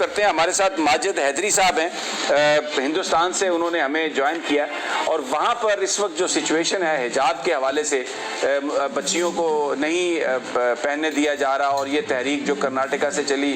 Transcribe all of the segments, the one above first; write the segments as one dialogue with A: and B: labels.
A: کرتے ہیں. ہمارے ساتھ ماجد حیدری صاحب ہیں, ہندوستان سے انہوں نے ہمیں جوائن کیا, اور وہاں پر اس وقت جو سچویشن ہے حجاب کے حوالے سے بچیوں کو نہیں پہننے دیا جا رہا, اور یہ تحریک جو کرناٹکا سے چلی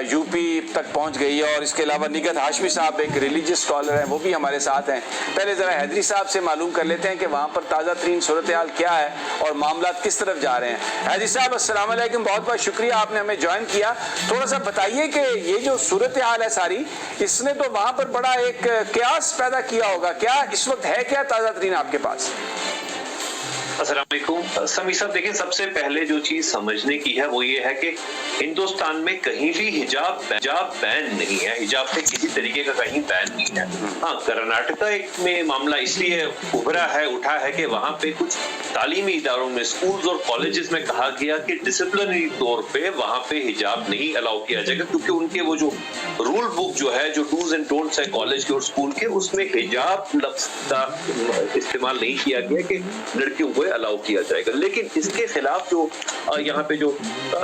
A: یو پی تک پہنچ گئی ہے. اور اس کے علاوہ نگہت ہاشمی صاحب ایک ریلیجیس اسکالر ہیں, وہ بھی ہمارے ساتھ ہیں. پہلے ذرا حیدری صاحب سے معلوم کر لیتے ہیں کہ وہاں پر تازہ ترین صورتحال کیا ہے اور معاملات کس طرف جا رہے ہیں. حیدری صاحب السلام علیکم, بہت بہت شکریہ آپ نے ہمیں جوائن کیا. تھوڑا سا بتائیے کہ یہ جو صورتحال ہے ساری, اس نے تو وہاں پر بڑا ایک قیاس پیدا کیا ہوگا. کیا اس وقت ہے کیا تازہ ترین آپ کے پاس؟
B: السلام علیکم سمیع صاحب. دیکھیں, سب سے پہلے جو چیز سمجھنے کی ہے وہ یہ ہے کہ ہندوستان میں کہیں بھی حجاب بین نہیں ہے. حجاب سے کسی طریقے کا کہیں بین نہیں ہے. ہاں, کرناٹکا میں معاملہ اس لیے اٹھا ہے کہ وہاں پہ کچھ تعلیمی اداروں میں, اسکولز اور کالجز میں کہا گیا کہ ڈسپلنری طور پہ وہاں پہ حجاب نہیں الاؤ کیا جائے گا, کیونکہ ان کے وہ جو رول بک جو ہے, جو ڈوز اینڈ ڈونٹس ہے کالج کے اور اسکول کے, اس میں حجاب لفظ کا استعمال نہیں کیا گیا کہ لڑکیوں کو الاؤ کیا جائے گا. لیکن اس کے خلاف جو یہاں پہ جو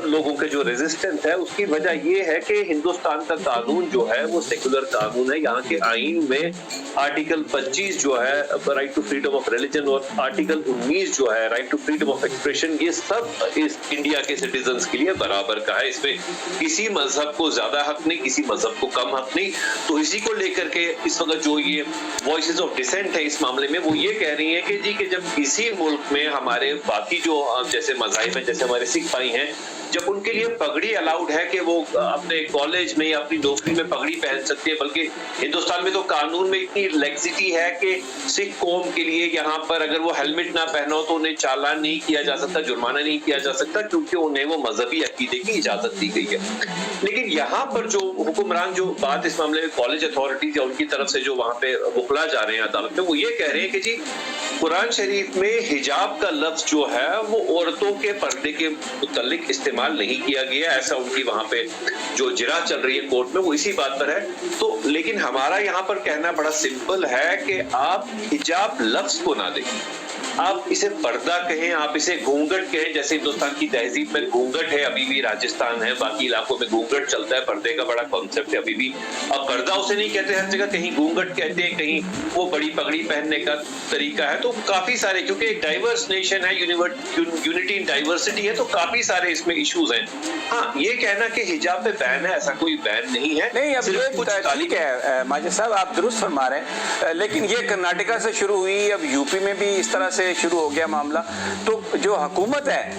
B: لوگوں کے جو ریزسٹنس ہے, اس کی وجہ یہ ہے کہ ہندوستان کا قانون جو ہے وہ سیکولر قانون ہے. یہاں کے آئین میں آرٹیکل 25 جو ہے right to freedom of religion, اور آرٹیکل 19 جو ہے right to freedom of expression, یہ سب اس انڈیا کے سٹیزنز کے لیے برابر کا ہے. اس میں کسی مذہب کو زیادہ حق نہیں, کسی مذہب کو کم حق نہیں. تو اسی کو لے کر کے اس وقت جو یہ وائسز آف ڈسینٹ ہے اس معاملے میں, وہ یہ کہہ رہی ہیں کہ جی کہ جب کسی ملک میں ہمارے باقی جو جیسے مذاہب ہیں, جیسے ہمارے سکھ بھائی ہیں, جب ان کے لیے پگڑی الاؤڈ ہے کہ وہ اپنے کالج میں یا اپنی نوکری میں پگڑی پہن سکتے ہیں, بلکہ ہندوستان میں تو قانون میں اتنی لیکسٹی ہے کہ سکھ قوم کے لیے یہاں پر اگر وہ ہیلمٹ نہ پہنو تو انہیں چالان نہیں کیا جا سکتا, جرمانہ نہیں کیا جا سکتا, کیونکہ انہیں وہ مذہبی عقیدے کی اجازت دی گئی ہے. لیکن یہاں پر جو حکمران جو بات اس معاملے میں کالج اتھارٹیز یا ان کی طرف سے جو وہاں پہ وکلا جا رہے ہیں عدالت میں, وہ یہ کہہ رہے ہیں کہ جی قرآن شریف میں حجاب کا لفظ جو ہے وہ عورتوں کے پردے کے متعلق استعمال نہیں کیا گیا, ایسا ان کی وہاں پہ جو جرا چل رہی ہے کورٹ میں وہ اسی بات پر ہے. تو لیکن ہمارا یہاں پر کہنا بڑا سمپل ہے کہ آپ حجاب لفظ کو نہ دیکھیں, آپ اسے پردہ کہیں, آپ اسے گھونگھٹ کہیں. جیسے ہندوستان کی تہذیب میں گھونگھٹ ہے, ابھی بھی راجستھان ہے, باقی علاقوں میں گھونگھٹ چلتا ہے, پردے کا بڑا کانسیپٹ ہے ابھی بھی. اب پردہ اسے نہیں کہتے ہر جگہ, کہیں گھونگھٹ کہتے ہیں, کہیں وہ بڑی پگڑی پہننے کا طریقہ ہے. تو کافی سارے, کیونکہ ایک ڈائیورس نیشن ہے, یونٹی ان ڈائیورسٹی ہے, تو کافی سارے اس میں ایشوز ہیں. ہاں, یہ کہنا کہ حجاب پہ بین ہے, ایسا کوئی بین نہیں ہے.
A: نہیں, اب یہ ٹھیک ہے ماجد صاحب, آپ درست فرما رہے ہیں, لیکن یہ کرناٹکا سے شروع ہوئی, اب یو پی میں بھی اس طرح سے شروع ہو گیا معاملہ. تو جو حکومت ہے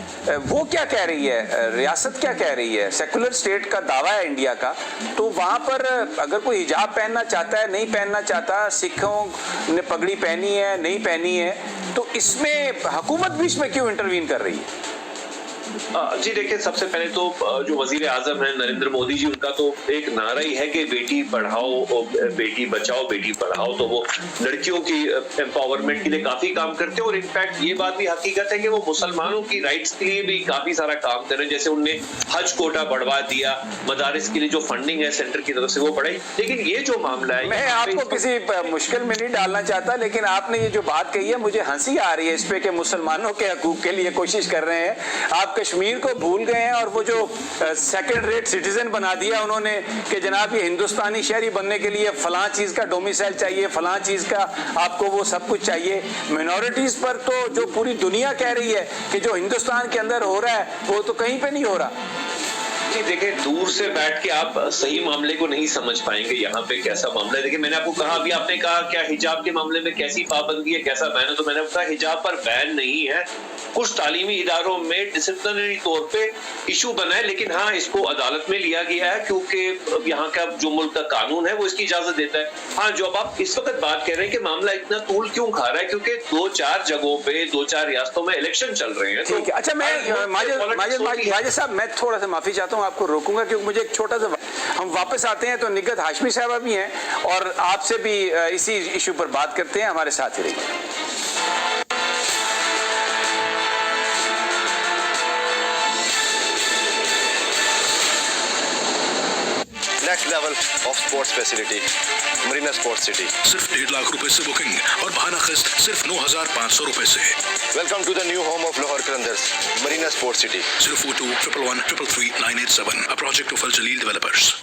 A: وہ کیا کہہ رہی ہے, ریاست کیا کہہ رہی ہے؟ سیکولر اسٹیٹ کا دعویٰ ہے انڈیا کا, تو وہاں پر اگر کوئی حجاب پہننا چاہتا ہے, نہیں پہننا چاہتا, سکھوں نے پگڑی پہنی ہے نہیں پہنی ہے, تو اس میں حکومت بھی اس میں کیوں انٹروین کر رہی ہے؟
B: جی دیکھیں, سب سے پہلے تو جو وزیر اعظم ہیں نریندر مودی جی, ان کا تو ایک نعرہ ہی ہے کہ بیٹی پڑھاؤ بیٹی بچاؤ بیٹی پڑھاؤ. تو وہ لڑکیوں کی امپاورمنٹ کے لیے کافی کام کرتے ہیں, اور انفیکٹ یہ بات بھی حقیقت ہے کہ وہ مسلمانوں کی رائٹس کے لیے بھی کافی سارا کام کر رہے ہیں. جیسے انہوں نے حج کوٹا بڑھوا دیا, مدارس کے لیے جو فنڈنگ ہے سینٹر کی طرف سے وہ بڑھائی. لیکن یہ جو معاملہ ہے,
A: میں آپ کو کسی مشکل میں نہیں ڈالنا چاہتا, لیکن آپ نے یہ جو بات کہی ہے مجھے ہنسی آ رہی ہے اس پہ کہ مسلمانوں کے حقوق کے لیے کوشش کر رہے ہیں. آپ کشمیر کو بھول گئے ہیں, اور وہ جو سیکنڈ ریٹ سٹیزن بنا دیا انہوں نے کہ جناب یہ ہندوستانی شہری بننے کے لیے فلاں چیز کا ڈومیسائل چاہیے, فلاں چیز کا آپ کو وہ سب کچھ چاہیے. مینورٹیز پر تو جو پوری دنیا کہہ رہی ہے کہ جو ہندوستان کے اندر ہو رہا ہے وہ تو کہیں پہ نہیں ہو رہا.
B: جی دیکھیں, دور سے بیٹھ کے آپ صحیح معاملے کو نہیں سمجھ پائیں گے یہاں پہ کیسا معاملہ ہے. دیکھیں, میں نے آپ کو کہا, ابھی آپ نے کہا کیا حجاب کے معاملے میں کیسی پابندی ہے, کیسا بین ہے, تو میں نے کہا حجاب پر بین نہیں ہے. کچھ تعلیمی اداروں میں ڈسپلنری طور پہ ایشو بنا ہے, لیکن ہاں اس کو عدالت میں لیا گیا ہے کیونکہ یہاں کا جو ملک کا قانون ہے وہ اس کی اجازت دیتا ہے. ہاں, جو اب آپ اس وقت بات کر رہے ہیں کہ معاملہ اتنا طول کیوں کھا رہا ہے, کیونکہ 2-4 جگہوں پہ 2-4 ریاستوں میں الیکشن چل رہے ہیں.
A: ٹھیک ہے, اچھا میں ماجد صاحب میں تھوڑا سا معافی چاہتا ہوں, آپ کو روکوں گا کیونکہ مجھے ایک چھوٹا سا, ہم واپس آتے ہیں تو نگہت ہاشمی صاحبہ بھی ہیں اور آپ سے بھی اسی ایشو پر بات کرتے ہیں, ہمارے ساتھ ہی رہیے.
C: Next level of sports facility Marina Sports City.
D: صرف 1.5 لاکھ روپے سے بکنگ اور ماہانہ قسط صرف 9,500 روپے سے.
C: Welcome to the new home of Lahore Qalandars, Marina Sports City.
D: 04211333987, a project of Al Jaleel Developers.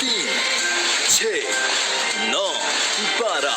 E: 3, 6, 9, 12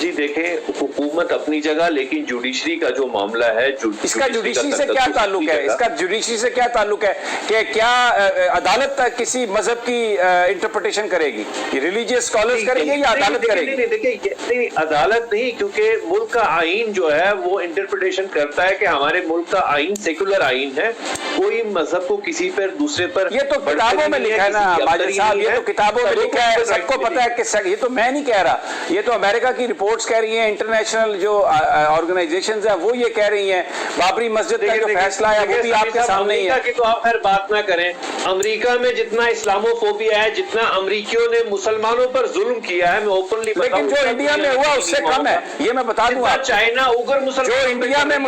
B: جی دیکھیں حکومت اپنی جگہ لیکن جوڈیشری کا جو معاملہ ہے
A: اس کا جوڈیشری سے کیا تعلق ہے؟ اس کا جوڈیشری سے کیا تعلق ہے کہ کیا عدالت کسی مذہب کی انٹرپریٹیشن کرے گی؟ ریلیجیس اسکالرز کریں گے یا عدالت کرے گی؟
B: دیکھیں عدالت نہیں، کیونکہ ملک کا آئین جو ہے وہ انٹرپریٹیشن کرتا ہے کہ ہمارے ملک کا آئین سیکولر آئین ہے، کوئی مذہب کو کسی پر دوسرے پر
A: یہ تو کتابوں میں لکھا ہے نا ماجد صاحب، یہ تو کتابوں میں لکھا ہے، سب کو پتا ہے کہ یہ تو میں نہیں کہہ رہا، یہ تو امریکہ کی رپورٹس کہہ رہی ہیں، انٹرنیشنل جو آرگنائزیشنز ہیں وہ یہ کہہ رہی ہیں، بابری مسجد کا جو فیصلہ ہے وہ بھی آپ کے سامنے ہی ہے۔
B: امریکہ کی تو آپ خیر بات نہ کریں، امریکہ میں جتنا اسلامو فوبیا ہے، جتنا امریکیوں نے مسلمانوں پر ظلم کیا ہے، میں اوپنلی بتاؤں،
A: لیکن جو انڈیا میں ہوا اس سے کم ہے، یہ میں بتا دوں آپ،
B: چائنا اوگر مسلمان
A: جو انڈیا میں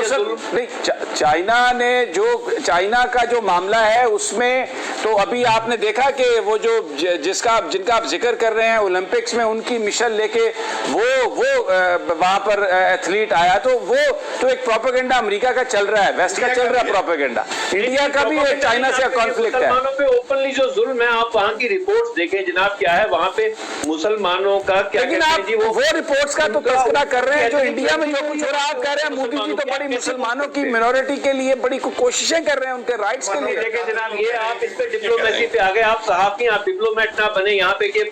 A: چائنا کا جو معاملہ ہے اس میں تو ابھی آپ نے دیکھا کہ وہ جو جن کا آپ ذکر کر رہے ہیں اولمپکس میں ان کی مشن لے کے وہ وہاں پر ایتھلیٹ آیا، تو وہ تو ایک پروپیگنڈا امریکہ کا چل رہا ہے، ویسٹ کا چل رہا ہے پروپیگنڈا، انڈیا کا بھی چائنا سے کنفلکٹ ہے۔
B: مسلمانوں پہ اوپنلی جو ظلم ہے، آپ وہاں کی رپورٹس دیکھیں جناب، کیا ہے وہاں پہ مسلمانوں کا کیا،
A: لیکن آپ وہ رپورٹس کا تو تذکرہ کر رہے ہیں جو انڈیا میں جو کچھ ہو رہا ہے، آپ کہہ رہے ہیں مودی جی تو بڑی مسلمانوں کی منورٹی کے لیے بڑی کوششیں کر رہے ہیں ان کے رائٹس کے لیے۔
B: دیکھیں جناب، یہ آپ اس پہ ڈپلومیسی پہ آگے، آپ صحافی، آپ ڈپلومیٹ نہ بنے یہاں پہ کہ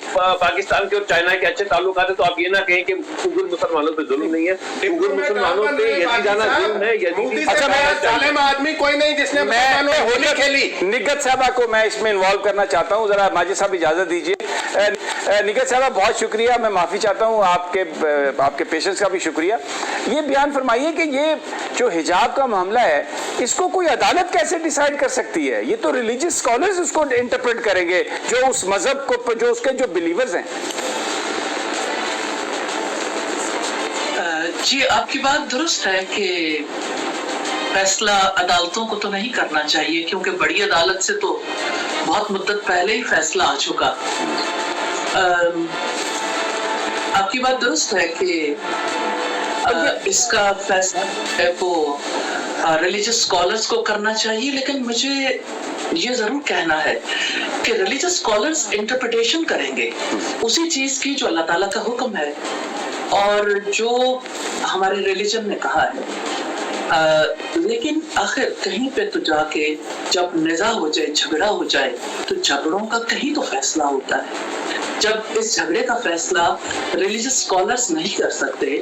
B: پاکستان کے اور چائنا کے اچھے تعلقات ہیں، تو آپ یہ نہ کہیں کہ اوگر مسلمانوں پہ ظلم نہیں ہے، اوگر مسلمانوں پہ یزیدانہ ظلم ہے، یزیدی
F: ظالم آدمی کوئی نہیں جس نے مسلمانوں کی ہولی کھیلی۔
A: نگہت صاحبہ کو میں اس میں انوالو کرنا چاہتا ہوں، ذرا ماجد صاحب اجازت دیجیے۔ نگہت صاحبہ بہت شکریہ، میں معافی چاہتا ہوں، آپ کے پیشنس کا بھی شکریہ۔ یہ بیان فرمائیے کہ یہ جو حجاب کا معاملہ ہے اس کو کوئی عدالت کیسے ڈیسائیڈ کر سکتی ہے؟ یہ تو ریلیجیس اسکالرز اس کو انٹرپریٹ کریں گے، جو اس مذہب کو، جو اس کے جو بلیورز ہیں۔
G: جی آپ کی بات درست ہے کہ فیصلہ عدالتوں کو تو نہیں کرنا چاہیے، کیونکہ بڑی عدالت سے تو بہت مدت پہلے ہی فیصلہ آ چکا۔ آپ کی بات درست ہے کہ اس کا فیصلہ ہے وہ ریلیجس اسکالرز کو کرنا چاہیے، لیکن مجھے یہ ضرور کہنا ہے کہ ریلیجس اسکالرز انٹرپریٹیشن کریں گے اسی چیز کی جو اللہ تعالیٰ کا حکم ہے اور جو ہمارے ریلیجن نے کہا ہے، لیکن آخر کہیں پہ تو جا کے جب نزاع ہو جائے، جھگڑا ہو جائے، تو جھگڑوں کا کہیں تو فیصلہ ہوتا ہے۔ جب اس جھگڑے کا فیصلہ ریلیجس اسکالرز نہیں کر سکتے،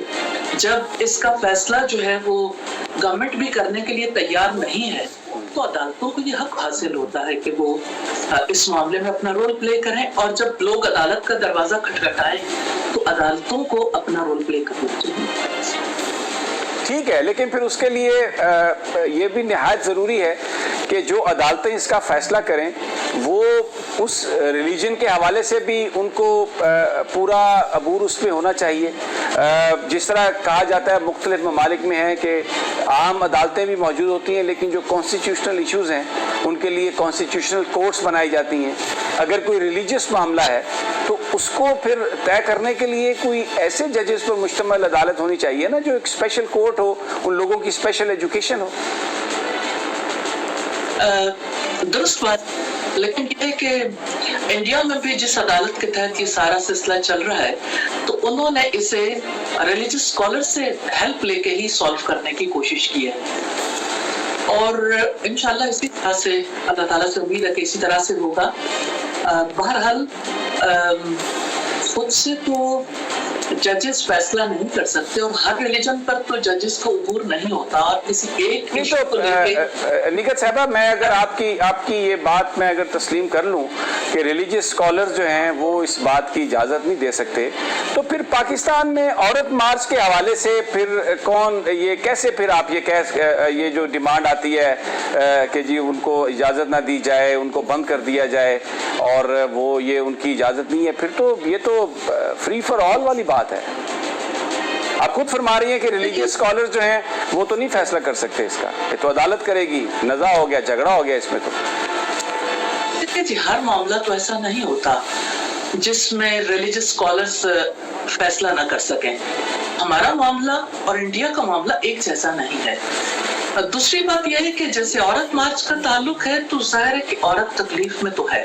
G: جب اس کا فیصلہ جو ہے وہ گورنمنٹ بھی کرنے کے لیے تیار نہیں ہے، تو عدالتوں کو یہ حق حاصل ہوتا ہے کہ وہ اس معاملے میں اپنا رول پلے کریں، اور جب لوگ عدالت کا دروازہ کھٹکھٹائیں تو عدالتوں کو اپنا رول پلے کرنا چاہیے۔
A: ٹھیک ہے، لیکن پھر اس کے لیے یہ بھی نہایت ضروری ہے کہ جو عدالتیں اس کا فیصلہ کریں وہ اس ریلیجن کے حوالے سے بھی ان کو پورا عبور اس میں ہونا چاہیے۔ جس طرح کہا جاتا ہے مختلف ممالک میں ہے کہ عام عدالتیں بھی موجود ہوتی ہیں، لیکن جو کانسٹیٹیوشنل ایشوز ہیں ان کے لیے کانسٹیٹیوشنل کورٹس بنائی جاتی ہیں۔ اگر کوئی ریلیجیس معاملہ ہے تو اس کو پھر طے کرنے کے لیے کوئی ایسے ججز پر مشتمل عدالت ہونی چاہیے نا، جو ایک اسپیشل کورٹ ہو، ان لوگوں کی اسپیشل ایجوکیشن ہو۔
G: درست بات، لیکن یہ ہے کہ انڈیا میں بھی جس عدالت کے تحت یہ سارا سلسلہ چل رہا ہے تو انہوں نے اسے ریلیجس اسکالر سے ہیلپ لے کے ہی سالو کرنے کی کوشش کی ہے، اور انشاءاللہ اسی طرح سے اللہ تعالیٰ سے امید ہے کہ اسی طرح سے ہوگا۔ بہرحال خود سے تو ججز فیصلہ نہیں کر سکتے، اور ہر ریلیجن پر تو ججز کا عبور نہیں ہوتا، اور کسی ایک ایشو کو لے کے۔
A: نگہت صاحبہ، میں اگر آپ کی یہ بات میں اگر تسلیم کر لوں کہ ریلیجیس اسکالر جو ہیں وہ اس بات کی اجازت نہیں دے سکتے، تو پھر پاکستان میں عورت مارچ کے حوالے سے پھر کون یہ کیسے پھر آپ یہ جو ڈیمانڈ آتی ہے کہ جی ان کو اجازت نہ دی جائے، ان کو بند کر دیا جائے، اور وہ یہ ان کی اجازت نہیں ہے، پھر تو یہ تو فری فار آل والی بات ہے۔ آپ خود فرما رہی ہیں کہ ریلیجیس اسکالر جو ہیں وہ تو نہیں فیصلہ کر سکتے اس کا، یہ تو عدالت کرے گی، نزاع ہو گیا، جھگڑا ہو گیا اس میں تو۔
G: دیکھیں جی، ہر معاملہ تو ایسا نہیں ہوتا جس میں ریلیجس اسکالرز فیصلہ نہ کر سکیں۔ ہمارا معاملہ اور انڈیا کا معاملہ ایک جیسا نہیں ہے۔ دوسری بات یہ ہے کہ جیسے عورت مارچ کا تعلق ہے تو ظاہر ہے کہ عورت تکلیف میں تو ہے،